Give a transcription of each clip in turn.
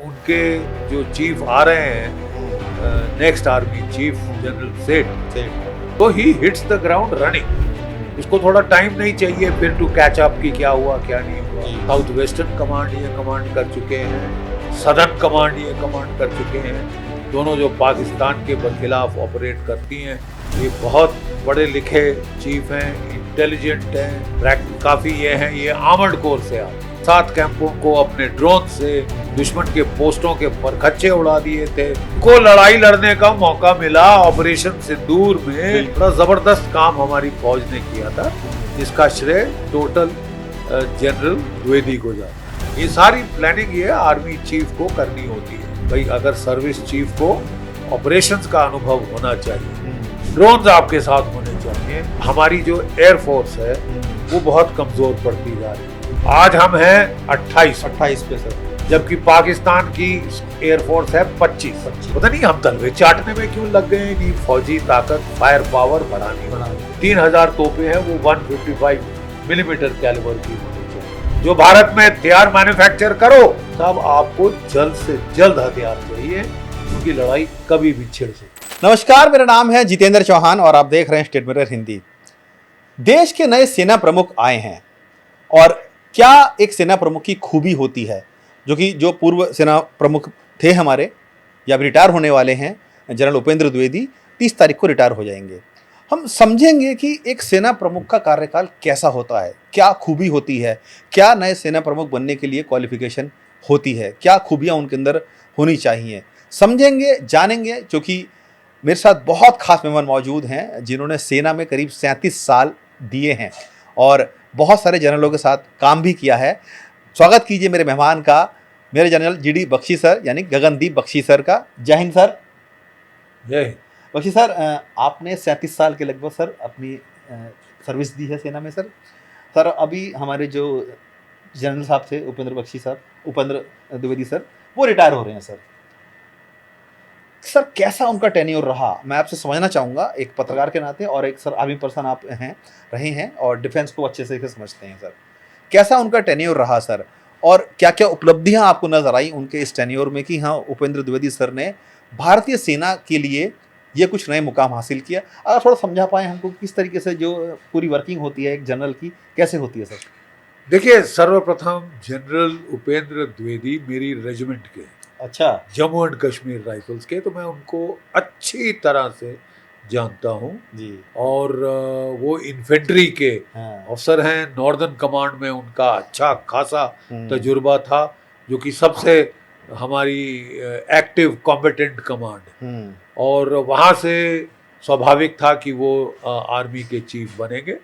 उनके जो चीफ आ रहे हैं, नेक्स्ट आर्मी चीफ जनरल सेठ, तो ही हिट्स द ग्राउंड रनिंग। उसको थोड़ा टाइम नहीं चाहिए फिर टू कैच अप कि क्या हुआ क्या नहीं हुआ। साउथ वेस्टर्न कमांड ये कमांड कर चुके हैं, सदर्न कमांड ये कमांड कर चुके हैं। दोनों जो पाकिस्तान के बरखिलाफ ऑपरेट करती हैं, ये बहुत पढ़े लिखे चीफ हैं, इंटेलिजेंट हैं, काफी ये हैं, ये आर्मर्ड कोर से आए। 7 कैंपों को अपने ड्रोन से दुश्मन के पोस्टों के परखच्चे उड़ा दिए थे। को लड़ाई लड़ने का मौका मिला ऑपरेशन सिंदूर में। बड़ा जबरदस्त काम हमारी फौज ने किया था, जिसका श्रेय टोटल जनरल द्विवेदी को जाता है। ये सारी प्लानिंग ये आर्मी चीफ को करनी होती है। भाई अगर सर्विस चीफ को ऑपरेशंस का अनुभव होना चाहिए, ड्रोन्स आपके साथ होने चाहिए। हमारी जो एयरफोर्स है वो बहुत कमजोर पड़ती जा रही है। आज हम हैं 28 पे सर, जबकि पाकिस्तान की एयरफोर्स है 25। पता नहीं हम तलवे चाटने में क्यों लग गए कि फौजी ताकत, फायर पावर बढ़ानी। 3000 तोपे हैं, वो 155 मिलीमीटर कैलिबर की होनी चाहिए। जो भारत में हथियार मैन्युफैक्चर करो, तब आपको जल्द से जल्द हथियार चाहिए, क्योंकि लड़ाई कभी भी छिड़ सकती। नमस्कार, मेरा नाम है जितेंद्र चौहान और आप देख रहे हैं स्टेट मिरर हिंदी। देश के नए सेना प्रमुख आए हैं और क्या एक सेना प्रमुख की खूबी होती है, जो पूर्व सेना प्रमुख थे हमारे या रिटायर होने वाले हैं, जनरल उपेंद्र द्विवेदी 30 तारीख को रिटायर हो जाएंगे। हम समझेंगे कि एक सेना प्रमुख का कार्यकाल कैसा होता है, क्या खूबी होती है, क्या नए सेना प्रमुख बनने के लिए क्वालिफिकेशन होती है, क्या खूबियाँ उनके अंदर होनी चाहिए, समझेंगे, जानेंगे। क्योंकि मेरे साथ बहुत खास मेहमान मौजूद हैं जिन्होंने सेना में करीब 37 साल दिए हैं और बहुत सारे जनरलों के साथ काम भी किया है। स्वागत कीजिए मेरे मेहमान का, मेरे जनरल जीडी बख्शी सर, यानी गगनदीप बख्शी सर का। जय हिंद सर। जय हिंद। बख्शी सर, आपने 37 साल के लगभग सर अपनी सर्विस दी है सेना में सर। सर अभी हमारे जो जनरल साहब थे उपेंद्र द्विवेदी सर, वो रिटायर हो रहे हैं सर। सर कैसा उनका टेन्योर रहा, मैं आपसे समझना चाहूँगा एक पत्रकार के नाते, और एक सर आर्मी पर्सन आप रहे हैं और डिफेंस को अच्छे से समझते हैं सर। कैसा उनका टेन्योर रहा सर, और क्या क्या उपलब्धियां आपको नजर आई उनके इस टेन्योर में कि हाँ, उपेंद्र द्विवेदी सर ने भारतीय सेना के लिए ये कुछ नए मुकाम हासिल किया। अगर थोड़ा समझा पाए हमको किस तरीके से जो पूरी वर्किंग होती है एक जनरल की, कैसे होती है सर? देखिए, सर्वप्रथम जनरल उपेंद्र द्विवेदी मेरी रेजिमेंट के, अच्छा, जम्मू एंड कश्मीर राइफल्स के, तो मैं उनको अच्छी तरह से जानता हूँ जी। और वो इन्फेंट्री के अफसर हैं। नॉर्दर्न कमांड में उनका अच्छा खासा तजुर्बा था, जो कि सबसे हमारी एक्टिव कॉम्पिटेंट कमांड, और वहाँ से स्वाभाविक था कि वो आर्मी के चीफ बनेंगे,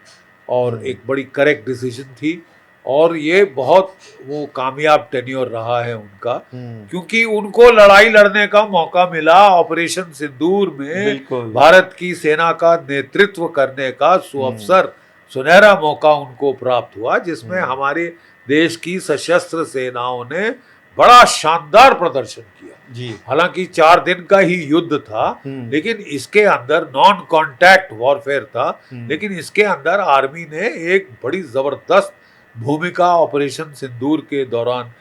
और एक बड़ी करेक्ट डिसीजन थी। और ये बहुत वो कामयाब टेन्योर रहा है उनका, क्योंकि उनको लड़ाई लड़ने का मौका मिला ऑपरेशन सिंदूर में। भारत की सेना का नेतृत्व करने का सुअवसर, सुनहरा मौका उनको प्राप्त हुआ, जिसमें हमारे देश की सशस्त्र सेनाओं ने बड़ा शानदार प्रदर्शन किया जी। हालांकि 4 दिन का ही युद्ध था, लेकिन इसके अंदर नॉन कॉन्टैक्ट वॉरफेयर था, लेकिन इसके अंदर आर्मी ने एक बड़ी जबरदस्त भूमिका ऑपरेशन सिंदूर के दौरान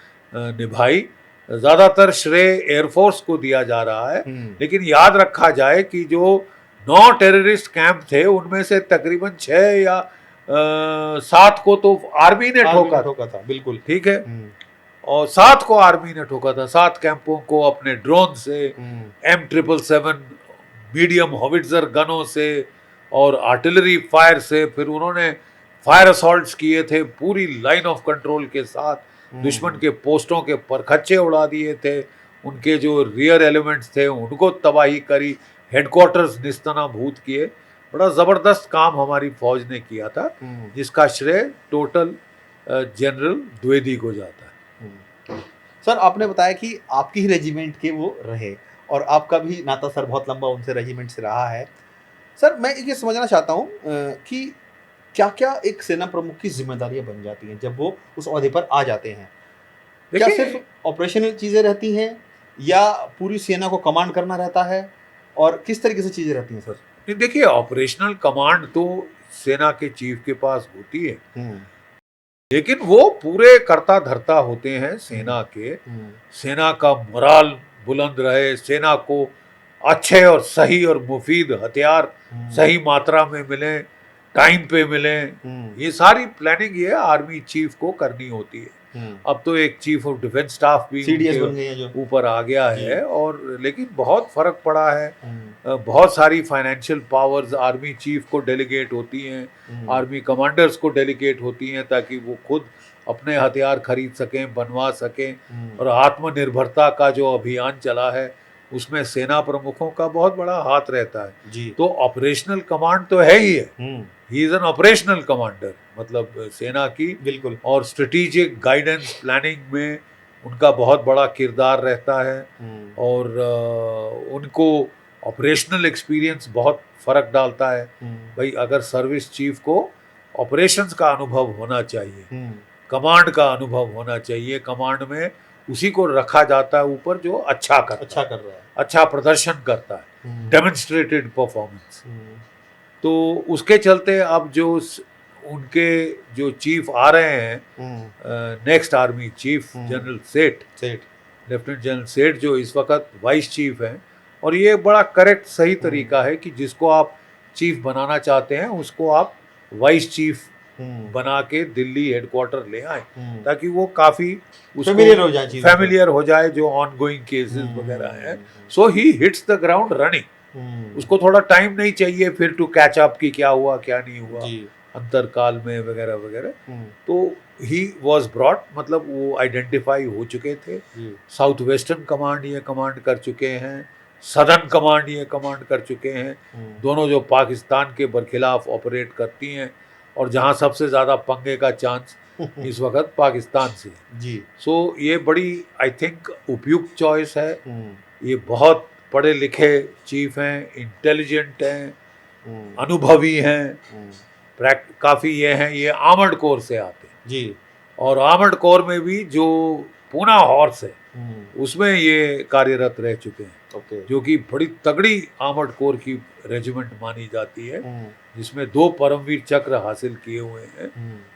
निभाई। ज्यादातर श्रेय एयरफोर्स को दिया जा रहा है, लेकिन याद रखा जाए कि जो 9 टेररिस्ट कैंप थे, उनमें से तकरीबन 6 या 7 को तो आर्मी ने ठोका था। बिल्कुल ठीक है, और 7 को आर्मी ने ठोका था। 7 कैंपों को अपने ड्रोन से, M777 मीडियम हॉविट्जर गनों से और आर्टिलरी फायर से, फिर उन्होंने फायर असॉल्ट्स किए थे पूरी लाइन ऑफ कंट्रोल के साथ। दुश्मन के पोस्टों के परखच्चे उड़ा दिए थे, उनके जो रियर एलिमेंट्स थे उनको तबाही करी, हेडक्वार्टर्स निस्तनाभूत किए। बड़ा जबरदस्त काम हमारी फौज ने किया था, जिसका श्रेय टोटल जनरल द्विवेदी को जाता है। सर आपने बताया कि आपकी ही रेजिमेंट के वो रहे और आपका भी नाता सर बहुत लंबा उनसे रेजिमेंट से रहा है। सर मैं ये समझना चाहता हूँ कि क्या क्या एक सेना प्रमुख की जिम्मेदारियां बन जाती हैं जब वो उस ओहदे पर आ जाते हैं? क्या सिर्फ ऑपरेशनल चीज़ें रहती हैं या पूरी सेना को कमांड करना रहता है, और किस तरीके से चीज़ें रहती हैं सर? देखिए, ऑपरेशनल कमांड तो सेना के चीफ के पास होती है, लेकिन वो पूरे करता धरता होते हैं सेना के। सेना का मोराल बुलंद रहे, सेना को अच्छे और सही और मुफीद हथियार सही मात्रा में मिले, टाइम पे मिले, ये सारी प्लानिंग ये आर्मी चीफ को करनी होती है। अब तो एक चीफ ऑफ डिफेंस स्टाफ भी CDS बन गई है जो ऊपर आ गया है, और लेकिन बहुत फर्क पड़ा है। बहुत सारी फाइनेंशियल पावर्स आर्मी चीफ को डेलीगेट होती हैं, आर्मी कमांडर्स को डेलीगेट होती हैं, ताकि वो खुद अपने हथियार खरीद सकें, बनवा सकें। और आत्मनिर्भरता का जो अभियान चला है उसमें सेना प्रमुखों का बहुत बड़ा हाथ रहता है जी। तो ऑपरेशनल कमांड तो है ही है, he is an operational commander, मतलब सेना की। बिल्कुल। और स्ट्रेटेजिक गाइडेंस प्लानिंग में उनका बहुत बड़ा किरदार रहता है, और उनको ऑपरेशनल एक्सपीरियंस बहुत फर्क डालता है। भाई अगर सर्विस चीफ को ऑपरेशंस का अनुभव होना चाहिए, कमांड का अनुभव होना चाहिए, कमांड में उसी को रखा जाता है ऊपर जो अच्छा कर रहा है, अच्छा प्रदर्शन करता है, डेमोन्स्ट्रेटेड परफॉर्मेंस। तो उसके चलते अब जो उनके जो चीफ आ रहे हैं, नेक्स्ट आर्मी चीफ जनरल सेठ, लेफ्टिनेंट जनरल सेठ, जो इस वक्त वाइस चीफ हैं, और ये बड़ा करेक्ट सही तरीका है कि जिसको आप चीफ बनाना चाहते हैं उसको आप वाइस चीफ बना के दिल्ली हेडक्वार्टर ले आए, ताकि वो काफी फेमिलियर हो जाए जो ऑनगोइंग केसेस वगैरह हैं। So he hits the ground running, उसको थोड़ा टाइम नहीं चाहिए फिर टू कैच अप की क्या हुआ क्या नहीं हुआ अंतरकाल में वगैरह वगैरह। तो ही वॉज ब्रॉट, मतलब वो आइडेंटिफाई हो चुके थे। साउथ वेस्टर्न कमांड ये कमांड कर चुके हैं, सदर्न कमांड ये कमांड कर चुके हैं, दोनों जो पाकिस्तान के बरखिलाफ ऑपरेट करती हैं, और जहां सबसे ज़्यादा पंगे का चांस इस वक्त पाकिस्तान से जी। सो ये बड़ी आई थिंक उपयुक्त चॉइस है। ये बहुत पढ़े लिखे चीफ हैं, इंटेलिजेंट हैं, अनुभवी हैं, काफ़ी ये हैं, ये आर्मर्ड कोर से आते हैं जी। और आर्मर्ड कोर में भी जो पूना हॉर्स है उसमें ये कार्यरत रह चुके हैं, जो कि बड़ी तगड़ी आर्मर्ड कोर की रेजिमेंट मानी जाती है, जिसमें 2 परमवीर चक्र हासिल किए हुए हैं।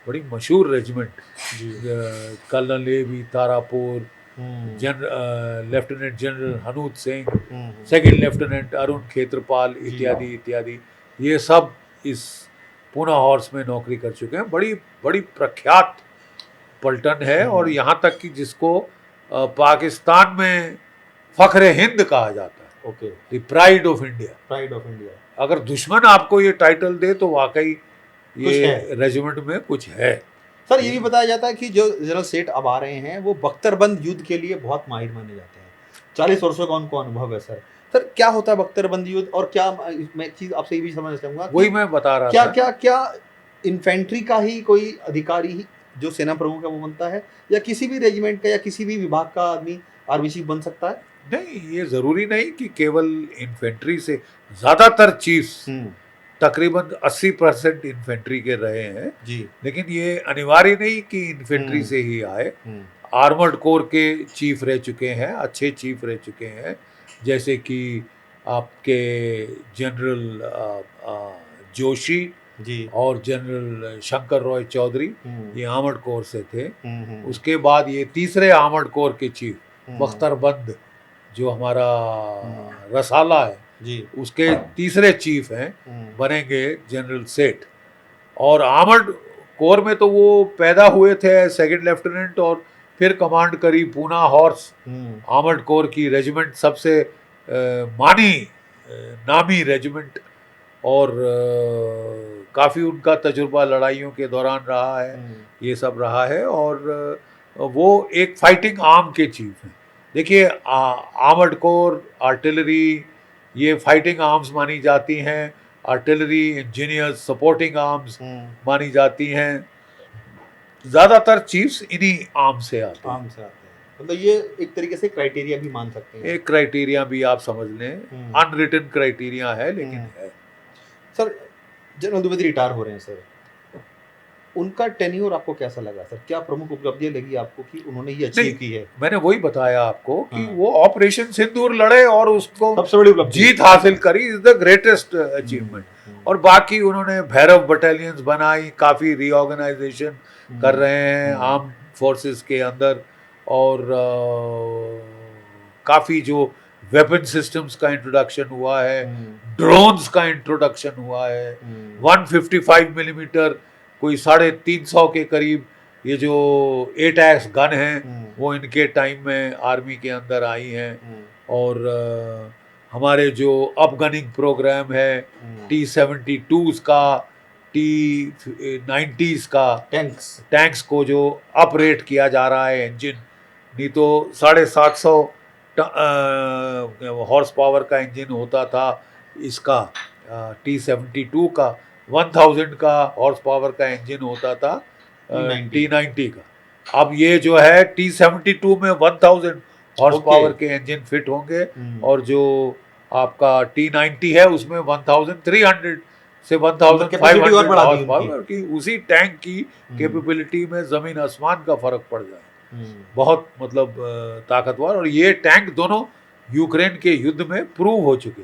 बड़ी मशहूर regiment, colonel A.V. Tarapore, lieutenant general Hanut Singh, second lieutenant Arun Khetarpal इत्यादि इत्यादि, ये सब इस पूना हॉर्स में नौकरी कर चुके हैं। बड़ी बड़ी प्रख्यात पलटन है, और यहाँ तक कि जिसको पाकिस्तान में फख्र हिंद कहा जाता है, द प्राइड ऑफ इंडिया। अगर दुश्मन आपको ये टाइटल दे तो वाकई ये रेजिमेंट में कुछ है। सर ये भी बताया जाता है कि जो जनरल सेठ अब आ रहे हैं वो बख्तरबंद युद्ध के लिए बहुत माहिर माने जाते हैं, 40 वर्षों का उनको अनुभव है। सर क्या होता है बख्तरबंद युद्ध, और क्या मैं चीज आपसे ये भी समझना चाहूंगा, वही मैं बता रहा था, क्या इन्फेंट्री का ही कोई अधिकारी ही जो सेना प्रमुख है वो बनता है, या किसी भी रेजिमेंट का या किसी भी विभाग का आदमी आर्मी चीफ बन सकता है? नहीं, ये जरूरी नहीं कि केवल इन्फेंट्री से। ज्यादातर चीफ्स तकरीबन 80% इन्फेंट्री के रहे हैं जी। लेकिन ये अनिवार्य नहीं कि इन्फेंट्री से ही आए। आर्मर्ड कोर के चीफ रह चुके हैं, अच्छे चीफ रह चुके हैं, जैसे कि आपके जनरल जोशी जी और जनरल शंकर रॉय चौधरी, ये आर्मर्ड कोर से थे। उसके बाद ये तीसरे आर्मर्ड कोर के चीफ बख्तरबंद जो हमारा रसाला है जी, उसके तीसरे चीफ हैं, बनेंगे जनरल सेठ। और आर्मर्ड कोर में तो वो पैदा हुए थे सेकंड लेफ्टिनेंट, और फिर कमांड करी पूना हॉर्स आर्मर्ड कोर की रेजिमेंट, सबसे नामी रेजिमेंट, और काफ़ी उनका तजुर्बा लड़ाइयों के दौरान रहा है, ये सब रहा है। और वो एक फाइटिंग आर्म के चीफ हैं। देखिए आर्मर्ड कोर, आर्टिलरी, ये फाइटिंग आर्म्स मानी जाती हैं, आर्टिलरी, इंजीनियर्स, सपोर्टिंग आर्म्स मानी जाती हैं। ज़्यादातर चीफ्स इन्हीं आर्म से आते हैं। मतलब ये एक तरीके से क्राइटेरिया भी मान सकते हैं, एक क्राइटेरिया भी आप समझ लें, अनरिटन क्राइटेरिया है लेकिन है। सर जनरल द्विवेदी रिटायर हो रहे हैं सर, उनका टेन्योर आपको कैसा लगा सर? क्या प्रमुख उपलब्धियां लगी आपको कि उन्होंने ये अचीव की है? मैंने वही बताया आपको कि वो ऑपरेशन सिंदूर लड़े और उसको सबसे बड़ी उपलब्धि जीत हासिल करी, इज द ग्रेटेस्ट अचीवमेंट। और बाकी उन्होंने भैरव बटालियंस बनाई, काफ़ी रीऑर्गेनाइजेशन कर रहे हैं आर्म फोर्सेस के अंदर, और काफ़ी जो वेपन सिस्टम्स का इंट्रोडक्शन हुआ है, ड्रोन्स का इंट्रोडक्शन हुआ है, 155 मिलीमीटर कोई 350 के करीब ये जो एटैक्स गन हैं वो इनके टाइम में आर्मी के अंदर आई हैं, और हमारे जो अपगनिंग प्रोग्राम है T-72s का, T-90s का, टैंक्स को जो अपरेट किया जा रहा है इंजन, नहीं तो 750 हॉर्स पावर का इंजन होता था इसका T-72 का, 1000 का हॉर्स पावर का इंजन होता था T-90 का। अब ये जो है T-72 में 1000 हॉर्स पावर के इंजन फिट होंगे, और जो आपका T-90 है उसमें 1300 से 1500 हॉर्स पावर की, उसी टैंक की कैपेबिलिटी में जमीन आसमान का फर्क पड़ जाए। बहुत मतलब ताकतवर, और ये टैंक दोनों यूक्रेन के युद्ध में प्रूव हो चुके।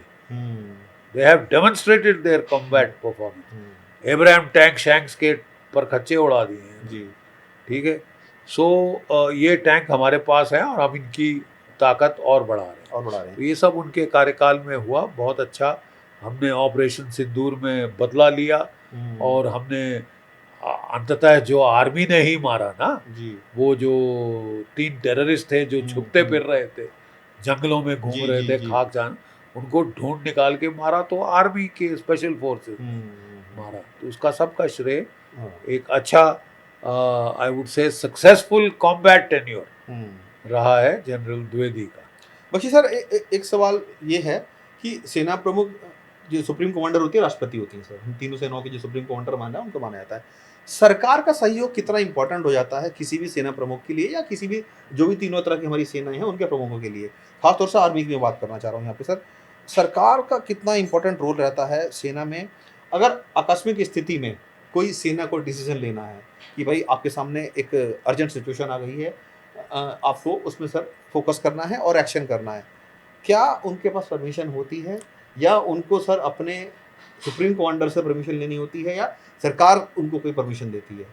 They have demonstrated their combat performance. Abraham tank शैंक्स के पर खच्चे उड़ा दिए हैं जी, ठीक है। सो ये टैंक हमारे पास है और हम इनकी ताकत और बढ़ा रहे हैं। तो ये सब उनके कार्यकाल में हुआ, बहुत अच्छा। हमने ऑपरेशन सिंदूर में बदला लिया, और हमने अंततः जो आर्मी ने ही मारा ना जी, वो जो 3 टेररिस्ट थे जो छुपते फिर रहे थे, जंगलों में घूम रहे थे, खाक जान, उनको ढूंढ निकाल के मारा तो आर्मी के स्पेशल फोर्सेस मारा। तो उसका सबका श्रेय एक अच्छा I would say successful combat tenure रहा है जनरल द्विवेदी का। बख्शी सर, एक सवाल ये है कि सेना प्रमुख जो सुप्रीम कमांडर होती है, राष्ट्रपति होती है सर, हम तीनों सेनाओं के जो सुप्रीम कमांडर माना है उनको माना जाता है। सरकार का सहयोग कितना इंपॉर्टेंट हो जाता है किसी भी सेना प्रमुख के लिए, या किसी भी जो भी तीनों तरह की हमारी सेनाएं हैं उनके प्रमुखों के लिए? खासतौर से आर्मी की मैं बात करना चाह रहा हूँ यहाँ पे सर। सरकार का कितना इंपॉर्टेंट रोल रहता है सेना में, अगर आकस्मिक स्थिति में कोई सेना को डिसीजन लेना है कि भाई आपके सामने एक अर्जेंट सिचुएशन आ गई है, आपको उसमें सर फोकस करना है और एक्शन करना है, क्या उनके पास परमिशन होती है, या उनको सर अपने सुप्रीम कमांडर से परमिशन लेनी होती है, या सरकार उनको कोई परमिशन देती है?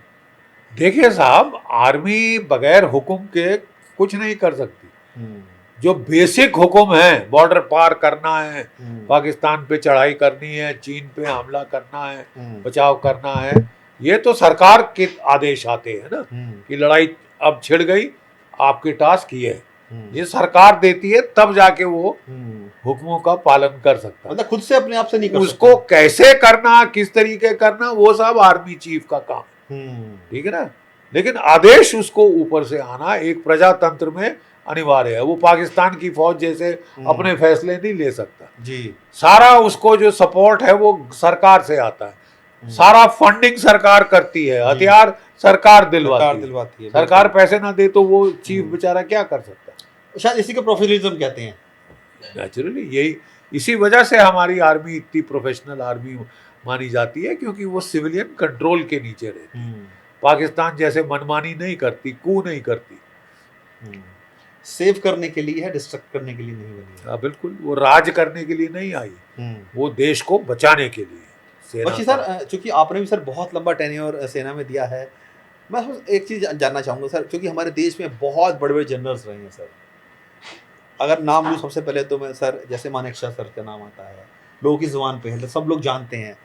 देखिए साहब, आर्मी बगैर हुक्म के कुछ नहीं कर सकती। जो बेसिक हुक्म है, बॉर्डर पार करना है, पाकिस्तान पे चढ़ाई करनी है, चीन पे हमला करना है, बचाव करना है, ये तो सरकार के आदेश आते हैं ना कि लड़ाई अब छिड़ गई, आपके टास्क ये है, ये सरकार देती है, तब जाके वो हुक्मों का पालन कर सकता है। मतलब खुद से अपने आप से नहीं कर उसको कैसे करना, किस तरीके करना, वो सब आर्मी चीफ का काम, ठीक है ना। लेकिन आदेश उसको ऊपर से आना एक प्रजातंत्र में अनिवार्य है। वो पाकिस्तान की फौज जैसे अपने फैसले नहीं ले सकता जी, सारा उसको जो सपोर्ट है वो सरकार से आता है, सारा फंडिंग सरकार करती है, हथियार सरकार दिलवाती है। सरकार पैसे ना दे तो वो चीफ बेचारा क्या कर सकता है? शायद इसी को प्रोफेशनलिज्म कहते हैं नेचुरली। यही इसी वजह से हमारी आर्मी इतनी प्रोफेशनल आर्मी मानी जाती है, क्योंकि वो सिविलियन कंट्रोल के नीचे रहती है। पाकिस्तान जैसे मनमानी नहीं करती, कू नहीं करती। सेव करने के लिए है, डिस्ट्रक्ट करने के लिए नहीं बनी। हाँ बिल्कुल, वो राज करने के लिए नहीं आई, वो देश को बचाने के लिए। बख्शी सर, चूंकि आपने भी सर बहुत लंबा टेन्योर सेना में दिया है, मैं एक चीज़ जानना चाहूँगा सर, क्योंकि हमारे देश में बहुत बड़े बड़े जनरल्स रहे हैं सर। अगर नाम लूँ सबसे पहले तो मैं सर, जैसे मानेकशॉ सर का नाम आता है, लोगों की ज़ुबान पे है, सब लोग जानते हैं।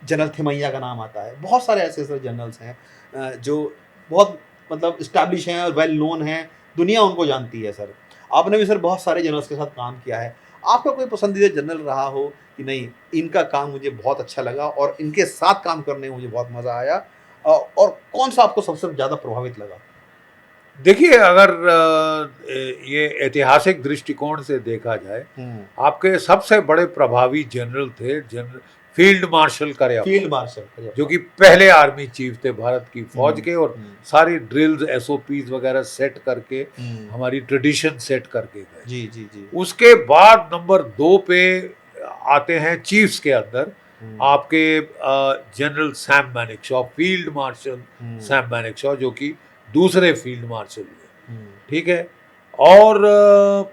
जनरल थिमैया का नाम आता है, बहुत सारे ऐसे सर जनरल्स हैं जो बहुत मतलब इस्टेब्लिश हैं और वेल नोन हैं, दुनिया उनको जानती है सर। आपने भी सर बहुत सारे जनरल्स के साथ काम किया है, आपका कोई पसंदीदा जनरल रहा हो कि नहीं इनका काम मुझे बहुत अच्छा लगा और इनके साथ काम करने में मुझे बहुत मज़ा आया, और कौन सा आपको सबसे ज़्यादा प्रभावित लगा? देखिए, अगर ये ऐतिहासिक दृष्टिकोण से देखा जाए, आपके सबसे बड़े प्रभावी जनरल थे जनरल फील्ड मार्शल करियप्पा, जो कि पहले आर्मी चीफ थे भारत की फौज के, और सारी ड्रिल्स SOPs वगैरह सेट करके हमारी ट्रेडिशन सेट करके गए। जी जी जी। उसके बाद नंबर 2 पे आते हैं चीफ्स के अंदर आपके general Sam Manekshaw, field marshal Sam Manekshaw, जो कि दूसरे फील्ड मार्शल हुए, ठीक है। और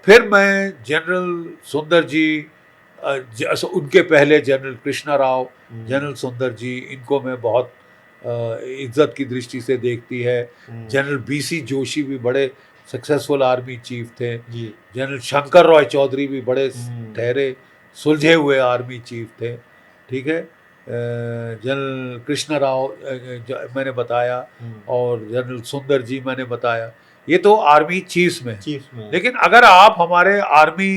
फिर मैं जनरल सुंदर जी, उनके पहले जनरल कृष्णा राव, जनरल सुंदर जी, इनको मैं बहुत इज्जत की दृष्टि से देखती है। जनरल बीसी जोशी भी बड़े सक्सेसफुल आर्मी चीफ थे। जनरल शंकर रॉय चौधरी भी बड़े ठहरे सुलझे हुए आर्मी चीफ थे। ठीक है, जनरल कृष्णा राव मैंने बताया, और जनरल सुंदर जी मैंने बताया, ये तो आर्मी चीफ्स में। लेकिन अगर आप हमारे आर्मी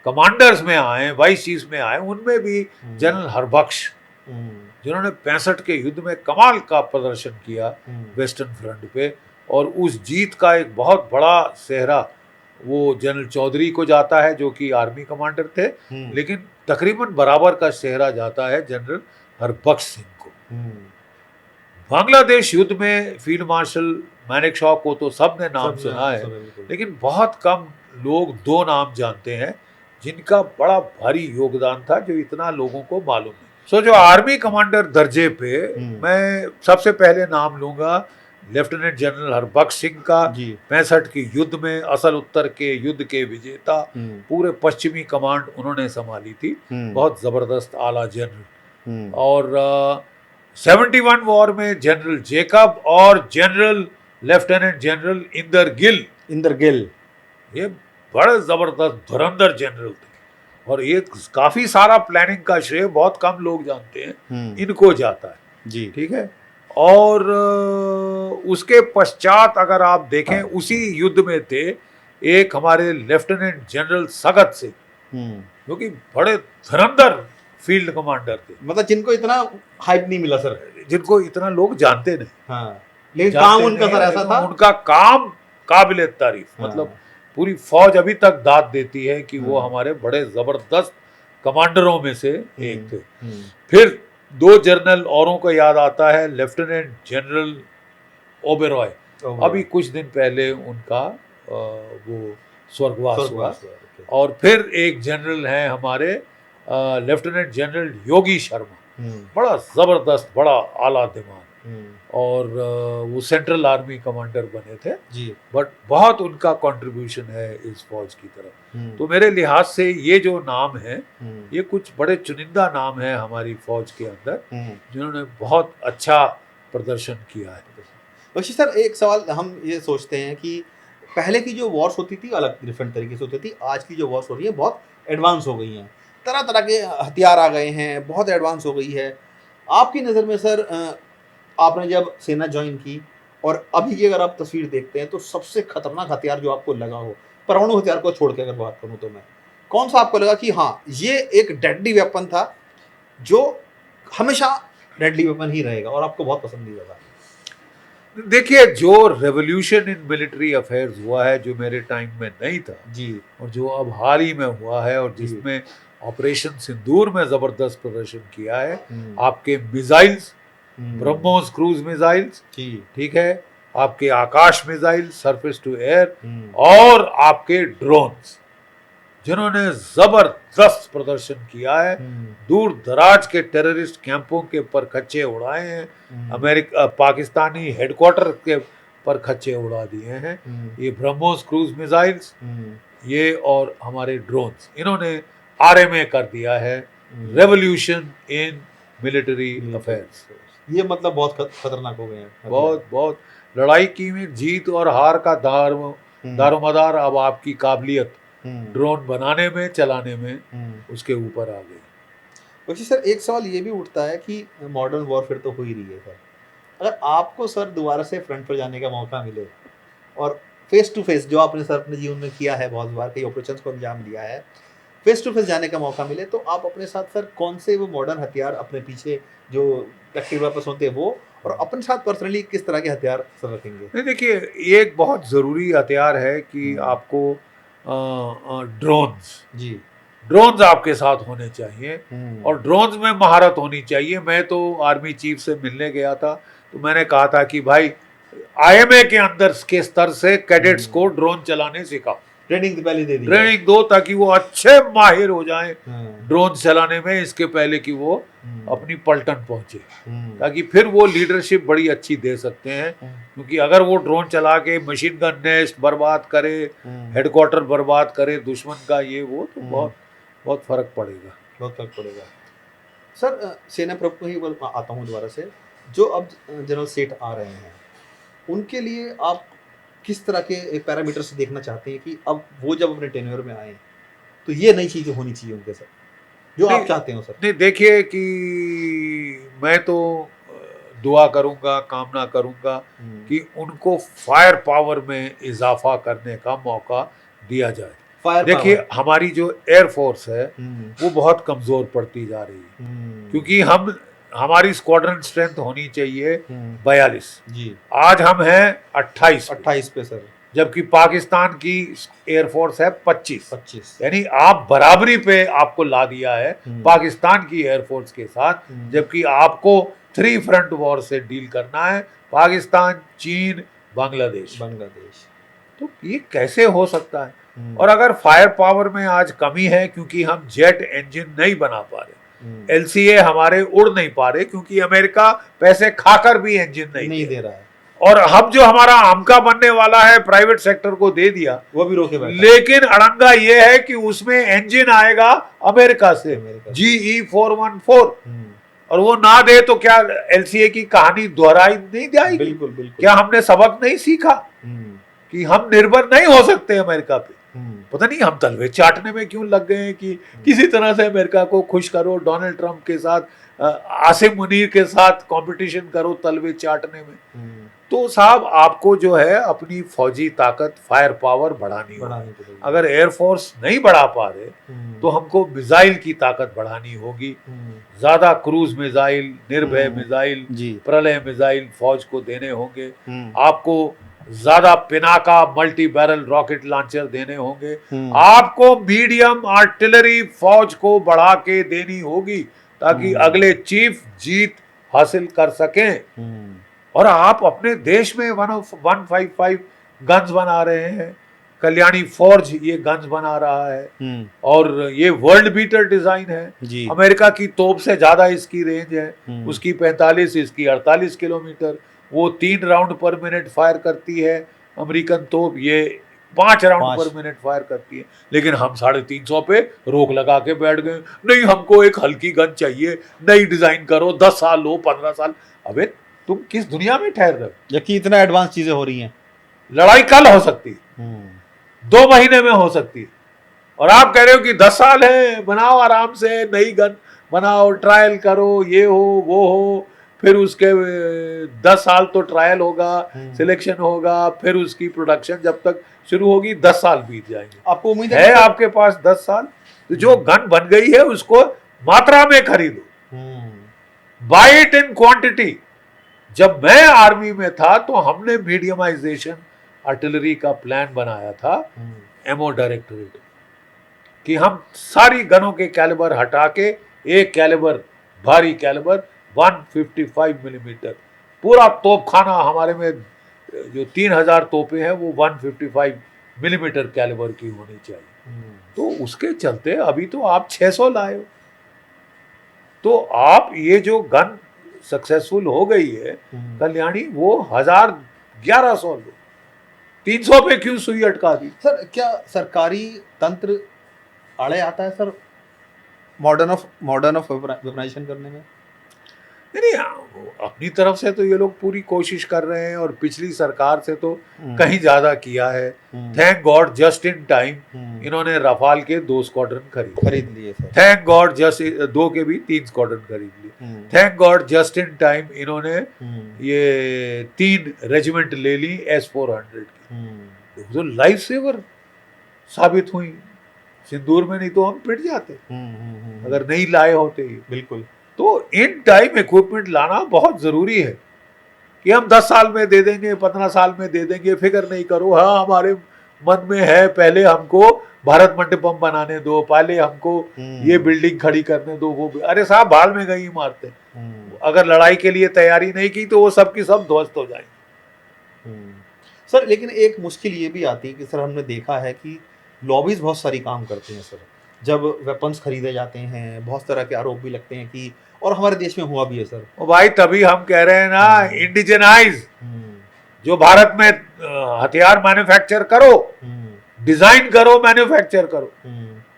कमांडर्स में आए, वाइस चीफ्स में आए, उनमें भी जनरल हरबख्श, जिन्होंने 65 के युद्ध में कमाल का प्रदर्शन किया वेस्टर्न फ्रंट पे, और उस जीत का एक बहुत बड़ा सेहरा वो जनरल चौधरी को जाता है जो कि आर्मी कमांडर थे, लेकिन तकरीबन बराबर का सेहरा जाता है जनरल हरबख्श सिंह को। बांग्लादेश युद्ध में फील्ड मार्शल मानेकशॉ को तो सबने नाम सुना है, लेकिन बहुत कम लोग 2 नाम जानते हैं जिनका बड़ा भारी योगदान था, जो इतना लोगों को मालूम है। सो जो आर्मी कमांडर दर्जे पे मैं सबसे पहले नाम लूंगा लेफ्टिनेंट जनरल हरबख्श सिंह का। 65 के युद्ध में, असल उत्तर के युद्ध के विजेता, पूरे पश्चिमी कमांड उन्होंने संभाली थी, बहुत जबरदस्त आला जनरल। और 71 वॉर में जनरल जेकब और general lieutenant general Inder Gill, ये बड़े जबरदस्त धुरंधर जनरल थे, और ये काफी सारा प्लानिंग का श्रेय बहुत कम लोग जानते हैं, इनको जाता है जी। ठीक है, और उसके पश्चात अगर आप देखें, उसी युद्ध में थे एक हमारे लेफ्टिनेंट जनरल सगत सिंह, जो कि बड़े धुरंधर फील्ड कमांडर थे, मतलब जिनको इतना हाइप नहीं मिला सर, जिनको इतना लोग जानते नहीं। हाँ, लेकिन काम उनका सर ऐसा था, उनका काम काबिल तारीफ। मतलब पूरी फौज अभी तक दाद देती है कि वो हमारे बड़े जबरदस्त कमांडरों में से एक थे। फिर 2 जनरल औरों को याद आता है, लेफ्टिनेंट जनरल ओबेरॉय, अभी कुछ दिन पहले उनका वो स्वर्गवास हुआ। और फिर एक जनरल हैं हमारे लेफ्टिनेंट जनरल योगी शर्मा, बड़ा जबरदस्त, बड़ा आला दिमाग, और वो सेंट्रल आर्मी कमांडर बने थे जी। बट बहुत उनका कंट्रीब्यूशन है इस फौज की तरफ। तो मेरे लिहाज से ये जो नाम है, ये कुछ बड़े चुनिंदा नाम है हमारी फौज के अंदर, जिन्होंने बहुत अच्छा प्रदर्शन किया है। वैसे सर एक सवाल हम ये सोचते हैं कि पहले की जो वॉर्स होती थी अलग डिफरेंट तरीके से होती थी, आज की जो वॉर्स हो रही है बहुत एडवांस हो गई हैं, तरह तरह के हथियार आ गए हैं, बहुत एडवांस हो गई है। आपकी नज़र में सर, आपने जब सेना ज्वाइन की और अभी की अगर आप तस्वीर देखते हैं, तो सबसे खतरनाक हथियार जो आपको लगा हो, परमाणु हथियार को छोड़ के अगर बात करूं तो मैं, कौन सा आपको लगा कि हाँ ये एक डेडली वेपन था जो हमेशा डेडली वेपन ही रहेगा और आपको बहुत पसंदीदा था? देखिए, जो रेवोल्यूशन इन मिलिट्री अफेयर्स हुआ है, जो मेरे टाइम में नहीं था जी, और जो अब हाल ही में हुआ है, और जिसमें ऑपरेशन सिंदूर में जबरदस्त प्रदर्शन किया है, आपके मिसाइल्स, ब्रह्मोस क्रूज मिसाइल्स, ठीक है, आपके आकाश मिसाइल, सरफेस टू एयर, और आपके ड्रोन्स, जिन्होंने जबरदस्त प्रदर्शन किया है, दूर दराज के टेररिस्ट कैंपों के पर खच्चे उड़ाए हैं, पाकिस्तानी हेडक्वार्टर के पर खच्चे उड़ा दिए हैं। ये ब्रह्मोस क्रूज मिसाइल्स, ये और हमारे ड्रोन्स, इन्होंने आरएमए कर दिया है रेवोल्यूशन इन मिलिट्री अफेयर्स। ये मतलब बहुत खतरनाक हो गए हैं, बहुत लड़ाई की में जीत और हार का दारोमदार अब आपकी काबिलियत ड्रोन बनाने में, चलाने में, उसके ऊपर आ गई। वैसे सर एक सवाल ये भी उठता है कि मॉडर्न वॉरफेयर तो हो ही रही है सर, अगर आपको सर दोबारा से फ्रंट पर जाने का मौका मिले और फेस टू फेस, जो आपने सर अपने जीवन में किया है बहुत बार, कई ऑपरेशंस को अंजाम दिया है, फेस टू फेस जाने का मौका मिले, तो आप अपने साथ सर कौन से वो मॉडर्न हथियार अपने पीछे जो प्रैक्टिकल वेपन्स होते हैं वो, और अपने साथ पर्सनली किस तरह के हथियार सर रखेंगे? नहीं, देखिए, ये एक बहुत ज़रूरी हथियार है कि आपको ड्रोन्स आपके साथ होने चाहिए, और ड्रोन्स में महारत होनी चाहिए। मैं तो आर्मी चीफ से मिलने गया था, तो मैंने कहा था कि भाई आईएमए के अंदर के स्तर से कैडेट्स को ड्रोन चलाने सिखाओ, ट्रेनिंग पहले दे दी, ट्रेनिंग दो, ताकि वो अच्छे माहिर हो जाएं ड्रोन चलाने में, इसके पहले कि वो अपनी पलटन पहुंचे, ताकि फिर वो लीडरशिप बड़ी अच्छी दे सकते हैं। क्योंकि अगर वो ड्रोन चला के मशीन गन नेस्ट बर्बाद करे, हेडक्वार्टर बर्बाद करे दुश्मन का, ये वो तो बहुत फर्क पड़ेगा। बहुत फर्क पड़ेगा सर। सेना प्रमुख ही आता हूँ दोबारा से, जो अब जनरल सेठ आ रहे हैं उनके लिए आप किस तरह के पैरामीटर से देखना चाहते हैं कि अब वो जब अपने टेन्योर में आए तो ये नई चीजें होनी चाहिए उनके साथ जो आप चाहते हो सर? नहीं, देखिए कि मैं तो दुआ करूंगा, कामना करूंगा कि उनको फायर पावर में इजाफा करने का मौका दिया जाए। देखिए हमारी जो एयरफोर्स है वो बहुत कमजोर पड़ती जा रही है, क्योंकि हमारी स्क्वाड्रन स्ट्रेंथ होनी चाहिए 42 जी, आज हम हैं 28 पे सर, जबकि पाकिस्तान की एयरफोर्स है 25, यानी आप बराबरी पे आपको ला दिया है पाकिस्तान की एयरफोर्स के साथ, जबकि आपको 3 फ्रंट वॉर से डील करना है, पाकिस्तान, चीन, बांग्लादेश। तो ये कैसे हो सकता है? और अगर फायर पावर में आज कमी है क्योंकि हम जेट इंजन नहीं बना पा रहे, LCA हमारे उड़ नहीं पा रहे क्योंकि अमेरिका पैसे खाकर भी इंजन नहीं दे रहा है, और हम जो हमारा आमका बनने वाला है प्राइवेट सेक्टर को दे दिया, वो भी रोके बैठा। लेकिन अड़ंगा ये है कि उसमें इंजन आएगा अमेरिका से, GE 414, और वो ना दे तो क्या LCA की कहानी दोहराई नहीं जाएगी? बिल्कुल बिल्कुल। क्या हमने सबक नहीं सीखा कि हम निर्भर नहीं हो सकते अमेरिका पे? पता नहीं हम तलवे चाटने में क्यों लग गए हैं कि किसी तरह से अमेरिका को खुश करो, डोनाल्ड ट्रंप के साथ, आसिम मुनीर के साथ कंपटीशन करो तलवे चाटने में। तो साहब आपको जो है अपनी फौजी ताकत, फायर पावर बढ़ानी होगी। अगर एयरफोर्स नहीं बढ़ा पा रहे तो हमको मिसाइल की ताकत बढ़ानी होगी, ज्यादा क्रूज मिसाइल, निर्भय मिसाइल, प्रलय मिसाइल फौज को देने होंगे, आपको ज्यादा Pinaka multi barrel rocket launcher देने होंगे, आपको मीडियम आर्टिलरी फौज को बढ़ा के देनी होगी ताकि अगले चीफ जीत हासिल कर सकें। और आप अपने देश में 155 गन्स बना रहे हैं, कल्याणी फोर्ज ये गन्स बना रहा है, और ये वर्ल्ड बीटर डिजाइन है। अमेरिका की तोप से ज्यादा इसकी रेंज है, उसकी 45, इसकी 48 किलोमीटर, वो 3 राउंड पर मिनट फायर करती है। अमेरिकन तोप ये 5 राउंड पर मिनट फायर करती है, लेकिन हम 350 पे रोक लगा के बैठ गए। नहीं, हमको एक हल्की गन चाहिए, नई डिजाइन करो, 10 साल लो, 15 साल। अबे तुम किस दुनिया में ठहर रहे हो? जबकि इतना एडवांस चीजें हो रही हैं। लड़ाई कल हो सकती है, 2 महीने में हो सकती है, और आप कह रहे हो कि 10 साल है, बनाओ आराम से, नई गन बनाओ, ट्रायल करो, ये हो वो हो, फिर उसके 10 साल तो ट्रायल होगा, सिलेक्शन होगा, फिर उसकी प्रोडक्शन जब तक शुरू होगी 10 साल बीत जाएंगे। आपको उम्मीद है आपके पास 10 साल? तो जो गन बन गई है उसको मात्रा में खरीदो, बाय इट इन क्वांटिटी। जब मैं आर्मी में था तो हमने मीडियमाइजेशन आर्टिलरी का प्लान बनाया था, एमओ डायरेक्टरेट, कि हम सारी गनों के कैलिबर हटा के एक कैलिबर, भारी कैलिबर 155 मिलीमीटर, पूरा तोपखाना हमारे में जो 3000 तोपें हैं वो 155 मिलीमीटर कैलिबर की होनी चाहिए। तो उसके चलते अभी तो आप 600 लाए हो, तो आप ये जो गन सक्सेसफुल हो गई है कल्याणी, वो 1100 लो, 300 पे क्यों सुई अटका दी? सर क्या सरकारी तंत्र आड़े आता है सर मॉडर्न ऑफ वेपनाइजेशन करने में? नहीं, अपनी तरफ से तो ये लोग पूरी कोशिश कर रहे हैं, और पिछली सरकार से तो कहीं ज्यादा किया है। Thank God just in time इन्होंने रफाल के 2 स्क्वाड्रन खरीद लिए। थैंक गॉड जस्ट 2 के भी 3 स्क्वाड्रन खरीद लिए। Thank God just in time इन्होंने ये 3 रेजिमेंट ले ली S-400 की, जो लाइफ सेवर साबित हुई। सिंदूर में नहीं तो हम पिट जाते अगर नहीं लाए होते। बिल्कुल। तो इन टाइम इक्विपमेंट लाना बहुत जरूरी है कि हम 10 साल में दे देंगे, 15 साल में दे देंगे, फिक्र नहीं करो। हाँ, हमारे मन में है पहले हमको भारत मंडपम बनाने दो, पहले हमको ये बिल्डिंग खड़ी करने दो, वो अरे साहब भाल में गई मारते। अगर लड़ाई के लिए तैयारी नहीं की तो वो सब की सब ध्वस्त हो जाएंगे। सर लेकिन एक मुश्किल ये भी आती है कि सर हमने देखा है कि लॉबीज बहुत सारी काम करते हैं सर, जब वेपन्स खरीदे जाते हैं बहुत तरह के आरोप भी लगते हैं कि, और हमारे देश में हुआ भी है सर। ओ भाई, तभी हम कह रहे हैं ना, इंडिजनाइज, जो भारत में हथियार मैन्युफैक्चर करो, डिजाइन करो, मैन्युफैक्चर करो।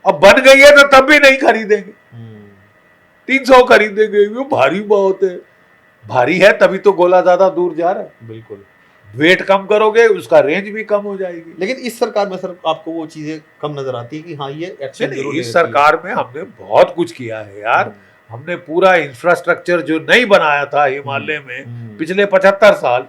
अब बन गई है तो तब भी नहीं खरीदेंगे। 300 खरीदेंगे, वो भारी बहुत है। भारी है तभी तो गोला ज्यादा दूर जा रहा है। बिल्कुल। वेट कम करोगे उसका रेंज भी कम हो जाएगी। लेकिन इस सरकार में सर आपको वो चीजें कम नजर आती है कि हाँ ये एक्शन नहीं, जरूर ले इस लेती है। सरकार में हमने बहुत कुछ किया है यार। हमने पूरा इंफ्रास्ट्रक्चर जो नहीं बनाया था हिमालय में पिछले 75 साल,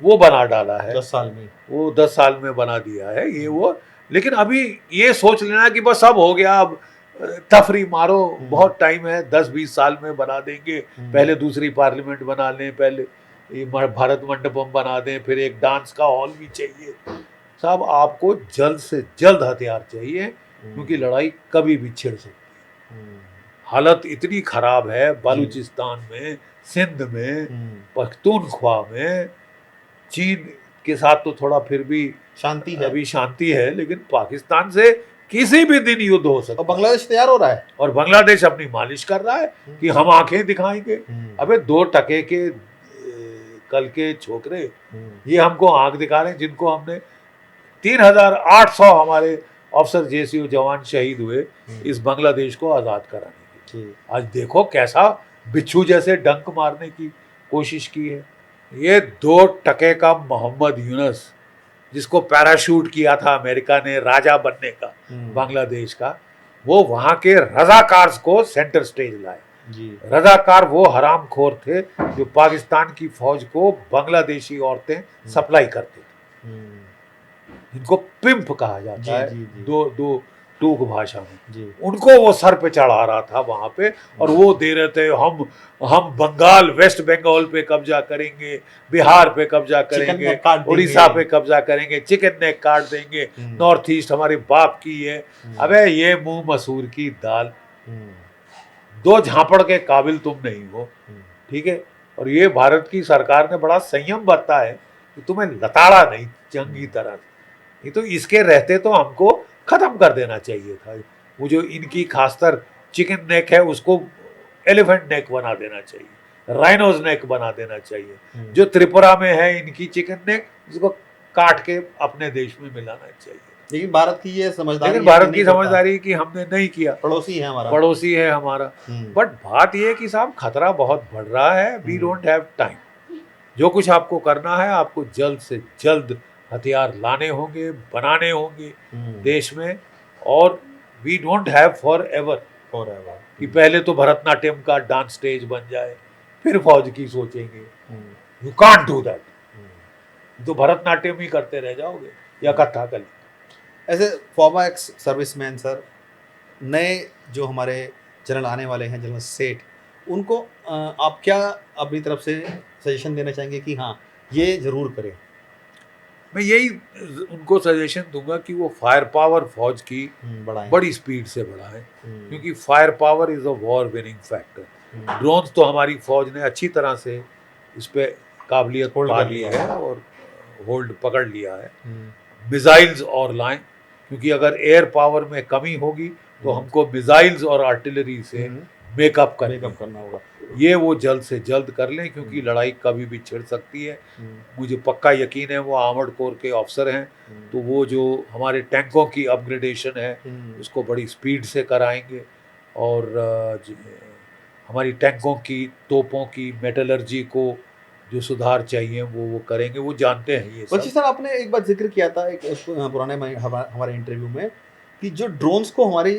वो बना डाला है। 10 साल में वो 10 साल में बना दिया है ये वो। लेकिन अभी ये सोच लेना कि बस अब हो गया, अब तफरी मारो, बहुत टाइम है, 10-20 साल में बना देंगे। पहले दूसरी पार्लियामेंट बना लें, पहले ये भारत मंडपम बना दें, फिर एक डांस का हॉल भी चाहिए। साहब आपको जल्द से जल्द हथियार चाहिए, क्योंकि लड़ाई कभी भी छिड़ सकती है। हालत इतनी खराब है बलूचिस्तान में, सिंध में, पख्तूनख्वा में। चीन के साथ तो थोड़ा फिर भी शांति है, अभी शांति है, लेकिन पाकिस्तान से किसी भी दिन युद्ध हो सकता है। और बांग्लादेश तैयार हो रहा है, और बांग्लादेश अपनी मालिश कर रहा है कि हम आंखें दिखाएंगे। अबे 2 टके के कल के छोकरे ये हमको आंख दिखा रहे हैं, जिनको हमने 3800 हमारे अफसर जेसीओ जवान शहीद हुए इस बांग्लादेश को आजाद कराने के लिए। आज देखो कैसा बिच्छू जैसे डंक मारने की कोशिश की है। ये 2 टके का मोहम्मद यूनुस, जिसको पैराशूट किया था अमेरिका ने राजा बनने का बांग्लादेश का, वो वहां के रजाकार्स को सेंटर स्टेज लाए। रजाकार वो हरामखोर थे जो पाकिस्तान की फौज को बांग्लादेशी औरतें सप्लाई करते थे। इनको पिंप कहा जाता है दो टूक भाषा में। उनको वो सर पे चढ़ा रहा था वहां पे, और वो दे रहे थे हम बंगाल, वेस्ट बंगाल पे कब्जा करेंगे, बिहार पे कब्जा करेंगे, उड़ीसा पे कब्जा करेंगे, चिकन नेक काट देंगे, नॉर्थ ईस्ट हमारे बाप की है। अबे ये मुंह मसूर की दाल, 2 झापड़ के काबिल तुम नहीं हो, ठीक है। और ये भारत की सरकार ने बड़ा संयम बरता है कि तुम्हें लताड़ा नहीं चंगी तरह। ये तो इसके रहते तो हमको खत्म कर देना चाहिए था। वो जो इनकी खासतर चिकन नेक है उसको एलिफेंट नेक बना देना चाहिए, राइनोज नेक बना देना चाहिए। जो त्रिपुरा में है इनकी चिकन नेक, उसको काट के अपने देश में मिलाना चाहिए। लेकिन भारत की ये समझदारी, लेकिन भारत की समझदारी कि हमने नहीं किया। पड़ोसी है हमारा। बट बात यह है कि साहब खतरा बहुत बढ़ रहा है। We don't have time. जो कुछ आपको करना है, आपको जल्द से जल्द हथियार लाने होंगे, बनाने होंगे देश में। और we don't have for ever कि पहले तो भरतनाट्यम का डांस स्टेज बन जाए फिर फौज की सोचेंगे। You can't do that. तो भरतनाट्यम ही करते रह जाओगे या कथकली। ऐसे फॉर्मर एक्स सर्विसमैन सर, नए जो हमारे जनरल आने वाले हैं, जनरल सेठ, उनको आप क्या अपनी तरफ से सजेशन देना चाहेंगे कि हाँ ये जरूर करें? मैं यही उनको सजेशन दूंगा कि वो फायर पावर फौज की बड़ी स्पीड से बढ़ाएं, क्योंकि fire power is a war winning factor. Drones तो हमारी फौज ने अच्छी तरह से इस पे काबिलियत पा ली है और होल्ड पकड़ लिया है। मिसाइल्स और लाएं, क्योंकि अगर एयर पावर में कमी होगी तो हमको मिसाइल्स और आर्टिलरी से मेकअप करना होगा। ये वो जल्द से जल्द कर लें, क्योंकि लड़ाई कभी भी छिड़ सकती है। मुझे पक्का यकीन है वो आर्मर्ड कोर के ऑफिसर हैं, तो वो जो हमारे टैंकों की अपग्रेडेशन है उसको बड़ी स्पीड से कराएंगे, और हमारी टैंकों की, तोपों की मेटलर्जी को जो सुधार चाहिए वो करेंगे। वो जानते हैं ये सब। सर आपने एक बार जिक्र किया था एक पुराने हमारे इंटरव्यू में कि जो ड्रोन्स को हमारे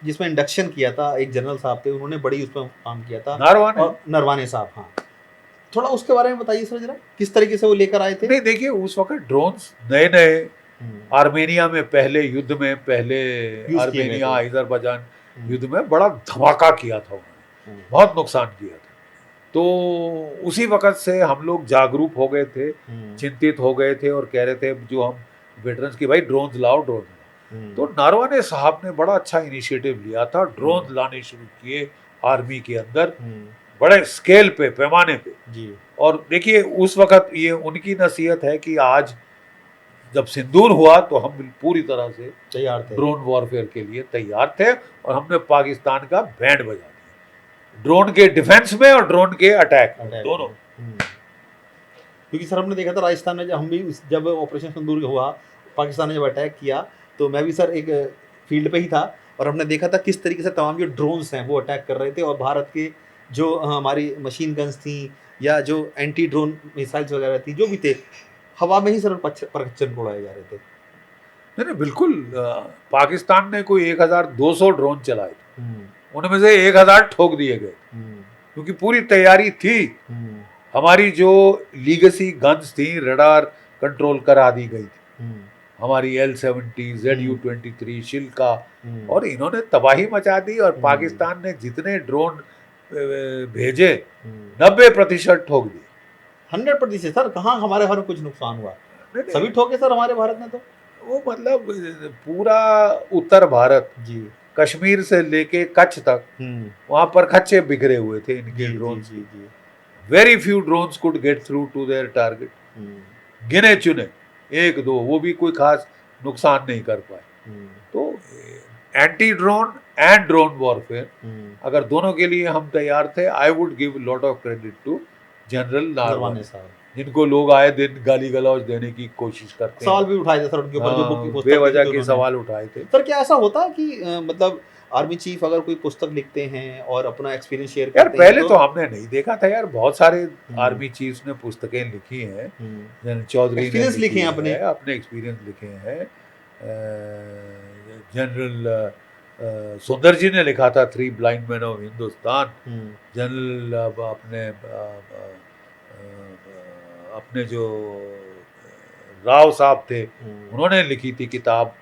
जिसमें इंडक्शन किया था एक जनरल साहब थे, उन्होंने बड़ी उस पर काम किया था, नरवाने साहब। हाँ, थोड़ा उसके बारे में बताइए सर जरा, किस तरीके से वो लेकर आए थे? नहीं देखिए, उस वक्त ड्रोन्स नए आर्मेनिया में पहले युद्ध में, आर्मेनिया अजरबैजान युद्ध में बड़ा धमाका किया था उन्होंने, बहुत नुकसान किया था। तो उसी वक्त से हम लोग जागरूक हो गए थे, चिंतित हो गए थे और कह रहे थे जो हम वेटरन्स की, भाई ड्रोन्स लाओ। तो नारवाने साहब ने बड़ा अच्छा इनिशिएटिव लिया था, ड्रोन लाने शुरू किए आर्मी के अंदर बड़े स्केल पे, पैमाने पे जी। और देखिए उस वक्त ये उनकी नसीहत है कि आज जब सिंदूर हुआ तो हम पूरी तरह से तैयार थे, ड्रोन वॉरफेयर के लिए तैयार थे, और हमने पाकिस्तान का बैंड बजा दिया ड्रोन के डिफेंस में और ड्रोन के अटैक दोनों। क्योंकि सर हमने देखा था राजस्थान में, जब ऑपरेशन सिंदूर हुआ, पाकिस्तान ने जब अटैक किया, तो मैं भी सर एक फील्ड पे ही था, और हमने देखा था किस तरीके से तमाम जो ड्रोन्स हैं वो अटैक कर रहे थे, और भारत के जो हमारी मशीन गन्स थी या जो एंटी ड्रोन मिसाइल्स वगैरह थी, जो भी थे, हवा में ही सर प्रक्षेपण को उड़ाए जा रहे थे। नहीं नहीं बिल्कुल, पाकिस्तान ने कोई 1200 ड्रोन चलाए थे, उनमें से 1000 ठोक दिए गए, क्योंकि पूरी तैयारी थी। हमारी जो लीगेसी गन्स थी रडार कंट्रोल करा दी गई थी, हमारी L-70, ZU-23 शिल्का, और इन्होंने तबाही मचा दी। और पाकिस्तान ने जितने ड्रोन भेजे 90% ठोक दिए। 100% सर, कहाँ हमारे भारत में कुछ नुकसान हुआ? सभी ठोके सर हमारे भारत में। तो वो मतलब पूरा उत्तर भारत जी, कश्मीर से लेके कच्छ तक वहां पर खच्चे बिखरे हुए थे इनके drone. Very few drones could get through to their target, गिने चुने एक दो, वो भी कोई खास नुकसान नहीं कर पाए। तो anti drone and drone warfare, अगर दोनों के लिए हम तैयार थे, I would give lot of credit to general Naravane साहब, जिनको लोग आए दिन गाली गलौज देने की कोशिश करते हैं। सवाल भी उठाए थे सर उनके ऊपर, जो बुक की पुस्तक बेवजह के सवाल उठाए थे। सर क्या ऐसा होता है कि मतलब आर्मी चीफ अगर कोई पुस्तक लिखते हैं और अपना एक्सपीरियंस शेयर यार करते हैं, पहले तो हमने नहीं देखा था यार, बहुत सारे आर्मी चीफ्स ने पुस्तकें लिखी हैं, जनरल चौधरी ने लिखे हैं, अपने एक्सपीरियंस लिखे हैं। जनरल सुंदर जी ने लिखा था 3 blind man of Hindustan. General अपने जो राव साहब थे उन्होंने लिखी थी किताब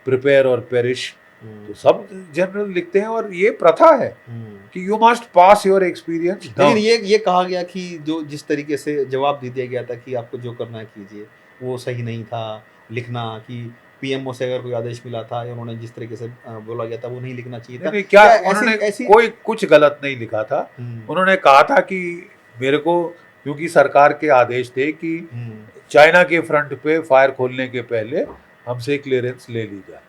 प्रिपेयर और पेरिश। तो सब जनरल लिखते हैं, और ये प्रथा है कि you must pass your experience. लेकिन ये कहा गया कि जो जिस तरीके से जवाब दे दिया गया था कि आपको जो करना है कीजिए, वो सही नहीं था लिखना, कि पीएमओ से अगर कोई आदेश मिला था या उन्होंने जिस तरीके से बोला गया था वो नहीं लिखना चाहिए था। क्या उन्होंने कोई कुछ गलत नहीं लिखा था। उन्होंने कहा था कि मेरे को, क्योंकि सरकार के आदेश थे कि चाइना के फ्रंट पे फायर खोलने के पहले हमसे क्लियरेंस ले ली जाए,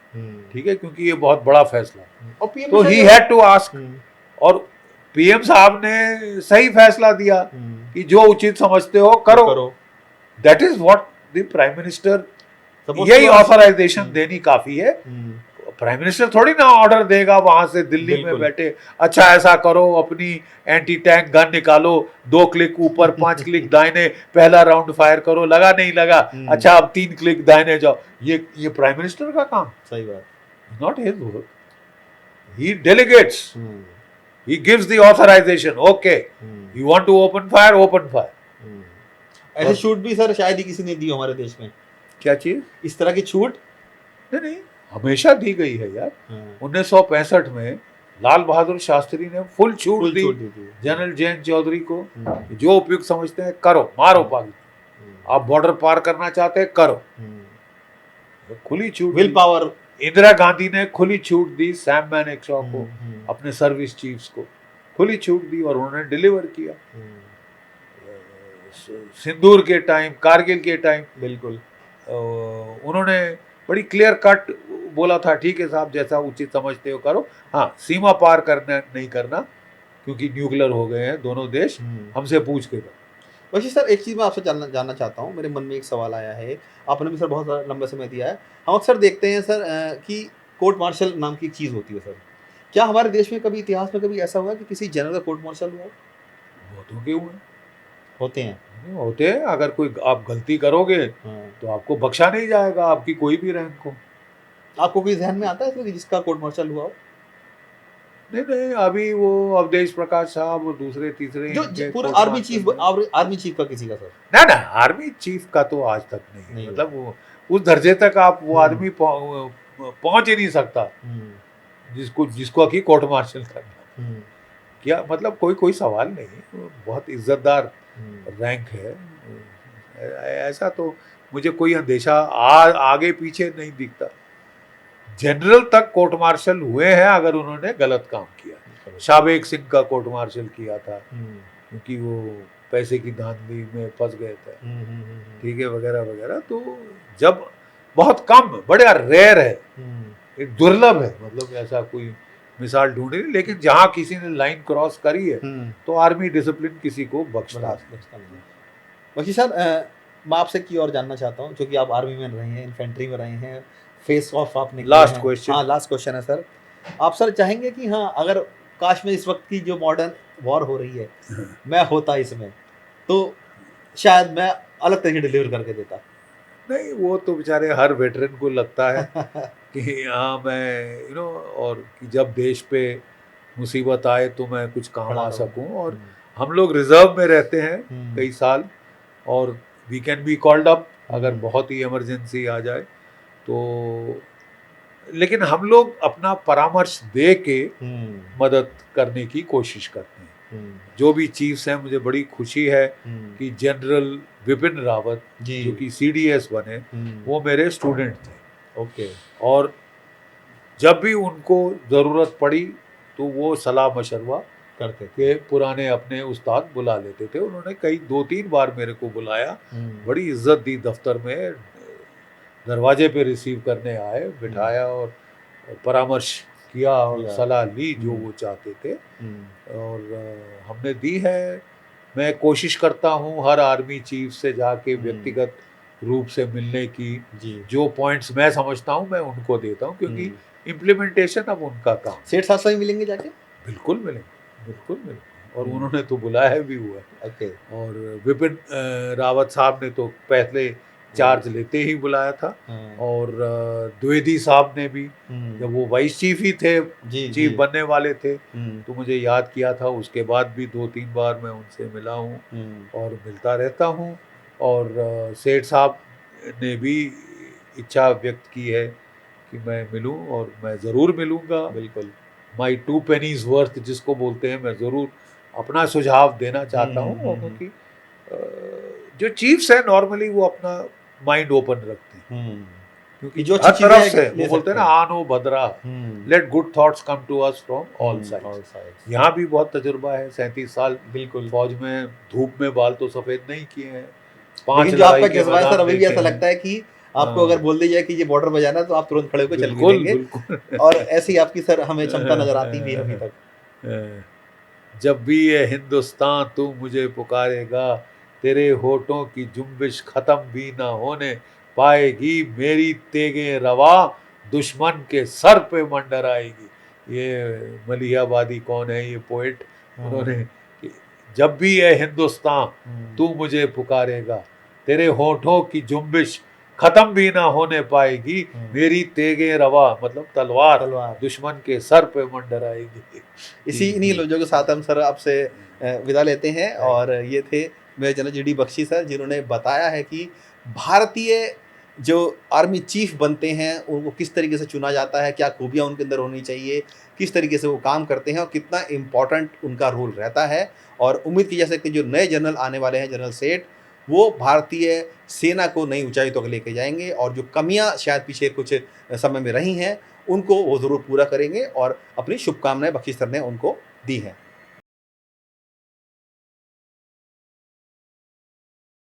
ठीक है, क्योंकि ये बहुत बड़ा फैसला, तो ही हैड टू आस्क। और पीएम साहब ने सही फैसला दिया कि जो उचित समझते हो करो। That is what the prime minister, यही ऑथराइजेशन देनी काफी है। प्राइम मिनिस्टर थोड़ी ना ऑर्डर देगा वहां से दिल्ली में बैठे, अच्छा ऐसा करो, अपनी एंटी टैंक गन निकालो, 2 क्लिक ऊपर 5 क्लिक दाहिने, पहला राउंड फायर करो, लगा नहीं लगा, अच्छा अब 3 क्लिक दाहिने जाओ। ये प्राइम मिनिस्टर का काम। सही बात, not his work, he delegates, he gives the authorisation, okay you want to open fire, open fire. ऐसे छूट भी सर शायद ही किसी ने दी हमारे देश में। क्या चीज? इस तरह की छूट नहीं हमेशा दी गई है यार। 1965 में लाल बहादुर शास्त्री ने फुल छूट दी जनरल जयंत चौधरी को, जो उपयुक्त समझते हैं करो, मारो पाकिस्तान, आप बॉर्डर पार करना चाहते हैं करो, खुली छूट, विल पावर। इंदिरा गांधी ने खुली छूट दी सैम मैनेक्शॉ को, अपने सर्विस चीफ्स को खुली छूट दी, और उन्होंने डिलीवर किया। सिंदूर के टाइम, कारगिल के टाइम, बिल्कुल उन्होंने बड़ी क्लियर कट बोला था, ठीक है साहब जैसा उचित समझते हो करो, हाँ सीमा पार करना नहीं करना, क्योंकि न्यूक्लियर हो गए हैं दोनों देश, हमसे पूछ के करो। वैसे सर एक चीज़ मैं आपसे जानना चाहता हूँ, मेरे मन में एक सवाल आया है, आपने भी सर बहुत लंबा समय दिया है। हम अक्सर देखते हैं सर कि कोर्ट मार्शल नाम की एक चीज़ होती है सर, क्या हमारे देश में कभी इतिहास में कभी ऐसा हुआ कि किसी जनरल का कोर्ट मार्शल हुआ? बहुतों के हुए होते हैं। अगर कोई आप गलती करोगे तो आपको बख्शा नहीं जाएगा, आपकी कोई भी रैंक हो। आपको कोई ध्यान में आता है कि जिसका कोर्ट मार्शल हुआ हो? नहीं अभी वो अवधेश प्रकाश साहब और दूसरे तीसरे जो पूरा आर्मी चीफ का किसी का सर? ना आर्मी चीफ का तो आज तक नहीं। मतलब वो उस दर्जे तक आप वो आदमी पहुंच ही नहीं सकता जिसको की कोर्ट मार्शल करना। क्या मतलब कोई सवाल नहीं, बहुत इज्जतदार रैंक है। ऐसा तो मुझे कोई अंदेशा आगे पीछे नहीं दिखता। जनरल तक कोर्ट मार्शल हुए हैं अगर उन्होंने गलत काम किया। शाहबेग सिंह का कोर्ट मार्शल किया था क्योंकि वो पैसे की धांधली में फंस गए थे, ठीक है, वगैरह वगैरह। तो जब बहुत कम, बड़ा रेयर है, एक दुर्लभ है, मतलब ऐसा कोई मिसाल ढूंढी नहीं। लेकिन जहाँ किसी ने लाइन क्रॉस करी है तो आर्मी डिसिप्लिन किसी को बख्शता नहीं। वकील साहब मैं आपसे की और जानना चाहता हूँ, क्योंकि आप आर्मी में रहे हैं, इन्फेंट्री में रहे हैं, फेस ऑफ आपने किया लास्ट है। क्वेश्चन। हाँ, लास्ट क्वेश्चन है सर। आप सर चाहेंगे कि हाँ, अगर काश में इस वक्त की जो मॉडर्न वॉर हो रही है मैं होता इसमें, तो शायद मैं अलग तरीके डिलीवर करके देता। नहीं, वो तो बेचारे हर वेटरन को लगता है कि हाँ मैं और कि जब देश पे मुसीबत आए तो मैं कुछ काम खड़ा आ रहूं। सकूं। और हम लोग रिजर्व में रहते हैं कई साल, और we can be called up अगर बहुत ही इमरजेंसी आ जाए तो। लेकिन हम लोग अपना परामर्श दे के मदद करने की कोशिश करते हैं। जो भी चीफ्स हैं, मुझे बड़ी खुशी है कि जनरल विपिन रावत जो कि सीडीएस बने, वो मेरे स्टूडेंट थे। ओके। और जब भी उनको ज़रूरत पड़ी तो वो सलाह मशवरा करते के पुराने अपने उस्ताद बुला लेते थे। उन्होंने कई 2-3 बार मेरे को बुलाया, बड़ी इज्जत दी दफ्तर में, दरवाजे पे रिसीव करने आए, बिठाया और परामर्श किया और सलाह ली जो वो चाहते थे। और हमने दी है। मैं कोशिश करता हूँ हर आर्मी चीफ से जाके व्यक्तिगत रूप से मिलने की। जो पॉइंट्स मैं समझता हूँ मैं उनको देता हूँ, क्योंकि इम्प्लीमेंटेशन अब उनका काम। सेठ साहब से मिलेंगे जाके? बिल्कुल मिलेंगे, बिल्कुल मिलेंगे, और उन्होंने तो बुलाया भी हुआ है। ओके। और विपिन रावत साहब ने तो पहले चार्ज लेते ही बुलाया था। और द्विवेदी साहब ने भी, जब वो वाइस चीफ ही थे, चीफ बनने वाले थे, तो मुझे याद किया था। उसके बाद भी 2-3 बार मैं उनसे मिला हूँ और मिलता रहता हूँ। और सेठ साहब ने भी इच्छा व्यक्त की है कि मैं मिलूं, और मैं ज़रूर मिलूंगा। बिल्कुल। माई 2 pennies वर्थ जिसको बोलते हैं, मैं ज़रूर अपना सुझाव देना चाहता हूँ। क्योंकि जो चीफ्स हैं नॉर्मली वो अपना माइंड ओपन रखते हैं, क्योंकि जो हर तरफ से वो बोलते हैं ना, आनो भद्रा, let good thoughts come to us from all sides. यहाँ भी बहुत तजुर्बा है, 37 साल बिल्कुल फौज में, धूप में बाल तो सफेद नहीं किए हैं, 5 लेकिन जो आपका जज्बा है सर, अभी भी ऐसा लगता है कि आपको अगर बोल दिया जाए कि ये बॉर्डर बजाना, तो आप तुरंत खड़े होकर चल गिरेंगे। और ऐसी आपकी सर हमें क्षमता नजर आती भी है अभी तक। जब भी ये हिंदुस्तान तू मुझे पुकारेगा, तेरे होठों की जुम्बिश खत्म भी ना होने पाएगी, मेरी तेगे रवा दुश्मन के सर पे मंडर आएगी। ये मलिहाबादी कौन है, ये पोइट, उन्होंने जब भी ये हिंदुस्तान तू मुझे पुकारेगा, तेरे होठों की जुम्बिश खत्म भी ना होने पाएगी, मेरी तेगे रवा मतलब तलवार दुश्मन के सर पे मंडर आएगी। इन्हीं लोगों के साथ हम सर आपसे विदा लेते हैं। और ये थे मेरे जनरल जी.डी. बख्शी सर, जिन्होंने बताया है कि भारतीय जो आर्मी चीफ बनते हैं उनको किस तरीके से चुना जाता है, क्या खूबियाँ उनके अंदर होनी चाहिए, किस तरीके से वो काम करते हैं और कितना इम्पॉर्टेंट उनका रोल रहता है। और उम्मीद की जा सकती है कि जो नए जनरल आने वाले हैं, जनरल सेठ, वो भारतीय सेना को नई ऊंचाई तक लेके जाएंगे, और जो कमियां शायद पीछे कुछ समय में रही हैं उनको वो ज़रूर पूरा करेंगे। और अपनी शुभकामनाएं बख्शी सर ने उनको दी हैं।